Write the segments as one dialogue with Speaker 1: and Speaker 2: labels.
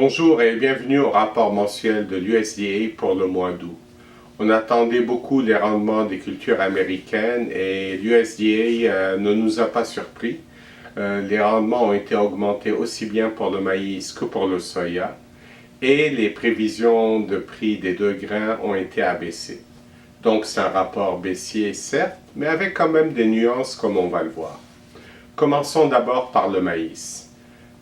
Speaker 1: Bonjour et bienvenue au rapport mensuel de l'USDA pour le mois d'août. On attendait beaucoup les rendements des cultures américaines et l'USDA ne nous a pas surpris. Les rendements ont été augmentés aussi bien pour le maïs que pour le soya et les prévisions de prix des deux grains ont été abaissées. Donc c'est un rapport baissier certes, mais avec quand même des nuances comme on va le voir. Commençons d'abord par le maïs.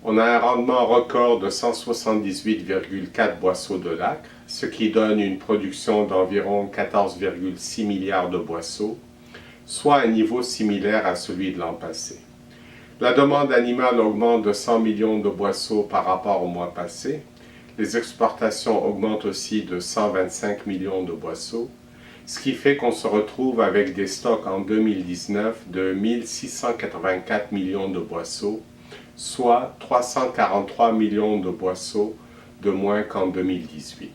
Speaker 1: On a un rendement record de 178,4 boisseaux de l'acre, ce qui donne une production d'environ 14,6 milliards de boisseaux, soit un niveau similaire à celui de l'an passé. La demande animale augmente de 100 millions de boisseaux par rapport au mois passé. Les exportations augmentent aussi de 125 millions de boisseaux, ce qui fait qu'on se retrouve avec des stocks en 2019 de 1684 millions de boisseaux, soit 343 millions de boisseaux de moins qu'en 2018.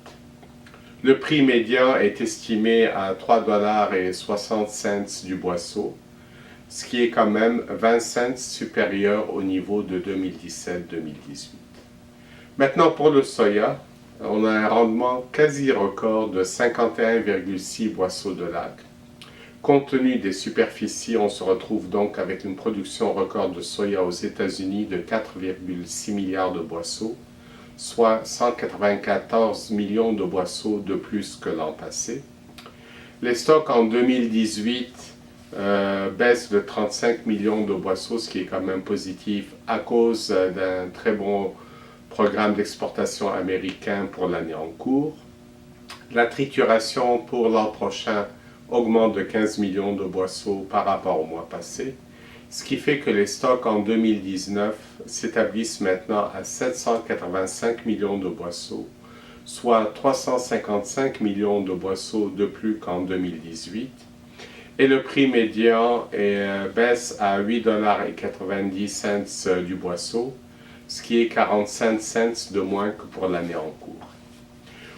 Speaker 1: Le prix médian est estimé à 3,60 $ du boisseau, ce qui est quand même 20 cents supérieur au niveau de 2017-2018. Maintenant pour le soya, on a un rendement quasi record de 51,6 boisseaux de l'acre. Compte tenu des superficies, on se retrouve donc avec une production record de soya aux États-Unis de 4,6 milliards de boisseaux, soit 194 millions de boisseaux de plus que l'an passé. Les stocks en 2018 baissent de 35 millions de boisseaux, ce qui est quand même positif à cause d'un très bon programme d'exportation américain pour l'année en cours. La trituration pour l'an prochain augmente de 15 millions de boisseaux par rapport au mois passé, ce qui fait que les stocks en 2019 s'établissent maintenant à 785 millions de boisseaux, soit 355 millions de boisseaux de plus qu'en 2018, et le prix médian baisse à 8,90 $ du boisseau, ce qui est 45 cents de moins que pour l'année en cours.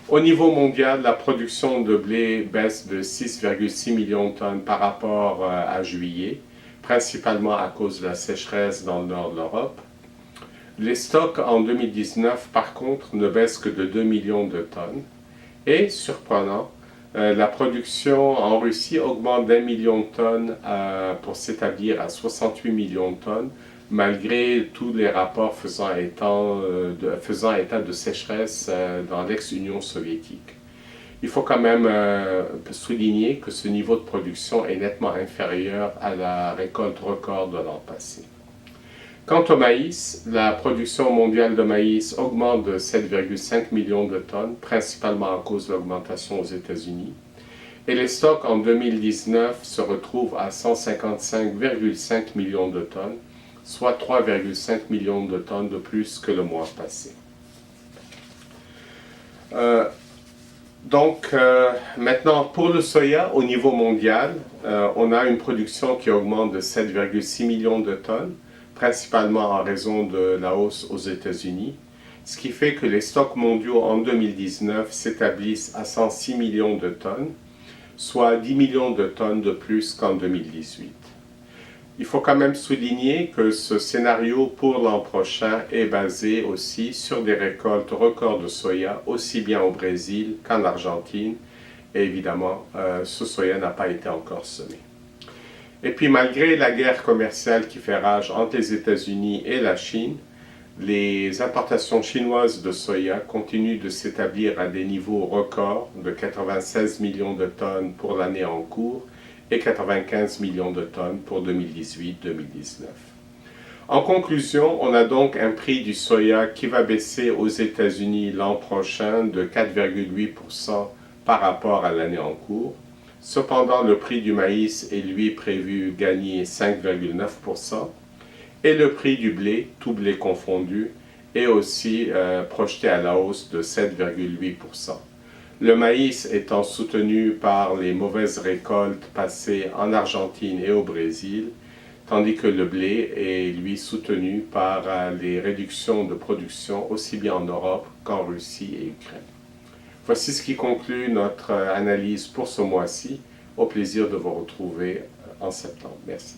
Speaker 1: Au niveau mondial, la production de blé baisse de 6,6 millions de tonnes par rapport à juillet, principalement à cause de la sécheresse dans le nord de l'Europe. Les stocks en 2019, par contre, ne baissent que de 2 millions de tonnes. Et, surprenant, la production en Russie augmente d'1 million de tonnes pour s'établir à 68 millions de tonnes, malgré tous les rapports faisant état de sécheresse dans l'ex-Union soviétique. Il faut quand même souligner que ce niveau de production est nettement inférieur à la récolte record de l'an passé. Quant au maïs, la production mondiale de maïs augmente de 7,5 millions de tonnes, principalement à cause de l'augmentation aux États-Unis. Et les stocks en 2019 se retrouvent à 155,5 millions de tonnes, soit 3,5 millions de tonnes de plus que le mois passé. Maintenant, pour le soya, au niveau mondial, on a une production qui augmente de 7,6 millions de tonnes, principalement en raison de la hausse aux États-Unis, ce qui fait que les stocks mondiaux en 2019 s'établissent à 106 millions de tonnes, soit 10 millions de tonnes de plus qu'en 2018. Il faut quand même souligner que ce scénario pour l'an prochain est basé aussi sur des récoltes records de soya, aussi bien au Brésil qu'en Argentine. Et évidemment, ce soya n'a pas été encore semé. Et puis malgré la guerre commerciale qui fait rage entre les États-Unis et la Chine, les importations chinoises de soya continuent de s'établir à des niveaux records de 96 millions de tonnes pour l'année en cours, et 95 millions de tonnes pour 2018-2019. En conclusion, on a donc un prix du soya qui va baisser aux États-Unis l'an prochain de 4,8% par rapport à l'année en cours. Cependant, le prix du maïs est lui prévu gagner 5,9% et le prix du blé, tout blé confondu, est aussi projeté à la hausse de 7,8%. Le maïs étant soutenu par les mauvaises récoltes passées en Argentine et au Brésil, tandis que le blé est lui soutenu par les réductions de production aussi bien en Europe qu'en Russie et Ukraine. Voici ce qui conclut notre analyse pour ce mois-ci. Au plaisir de vous retrouver en septembre. Merci.